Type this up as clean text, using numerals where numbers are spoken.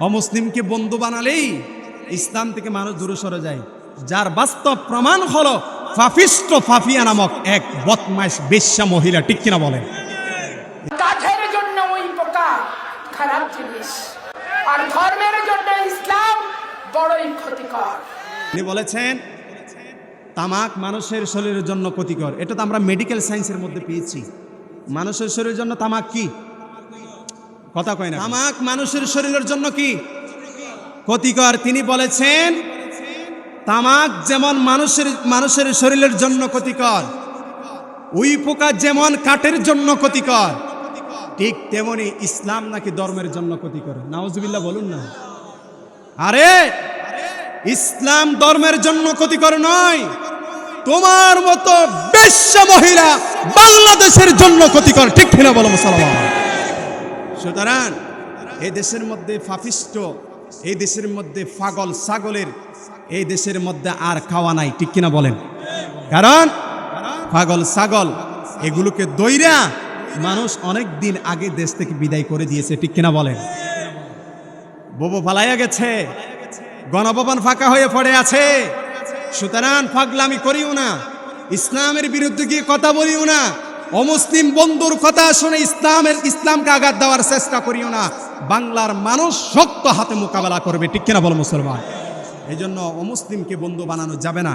অমুসলিমকে বন্ধু বানালেই ইসলাম থেকে মানুষ দূরে সরে যায়, যার বাস্তব প্রমাণ হলো ফাফিস্ট ফাফিয়া নামক এক বদমাইশ বেশ্যা মহিলা। ঠিক কিনা বলেন? কাঠের জন্য ওই পোকা খারাপ জিনিস, আর ধর্মের জন্য ইসলাম বড়ই ক্ষতিকর। তিনি বলেছেন তামাক মানুষের শরীরের জন্য ক্ষতিকর। এটা তো আমরা মেডিকেল সায়েন্সের মধ্যে পেয়েছি। মানুষের শরীরের জন্য তামাক কি? কথা কয় না। তামাক মানুষের শরীরের জন্য কি ক্ষতিকর? তিনি বলেছেন তামাক যেমন মানুষের শরীরের জন্য ক্ষতিকর, ওই পোকা যেমন কাঠের জন্য ক্ষতিকর, ঠিক তেমনি ইসলাম নাকি ধর্মের জন্য ক্ষতিকর। নাউজুবিল্লাহ বলুন না। আরে ইসলাম ধর্মের জন্য ক্ষতিকর নয়, তোমার মতো বেশ্যা মহিলা বাংলাদেশের জন্য ক্ষতিকর। ঠিক কিনা বলো মুসলমান? সুতরাং এই দেশের মধ্যে ফাফিস্ট, এই দেশের মধ্যে পাগল ছাগলের এই দেশের মধ্যে আর খাওয়া নাই। ঠিক কিনা বলেন? কারণ পাগল ছাগল এগুলোকে দইরা মানুষ অনেক দিন আগে দেশ থেকে বিদায় করে দিয়েছে। ঠিক কিনা বলেন? ববু পালাইয়া গেছে, গণভবন ফাঁকা হয়ে পড়ে আছে। সুতরাং পাগলামি করিও না, ইসলামের বিরুদ্ধে গিয়ে কথা বলিও না, অমুসলিম বন্ধুর কথা শুনে ইসলামকে আঘাত দেওয়ার চেষ্টা করিও না। বাংলার মানুষ শক্ত হাতে মোকাবেলা করবে। ঠিক কিনা বলো মুসলমান? এই জন্য অমুসলিমকে বন্ধু বানানো যাবে না।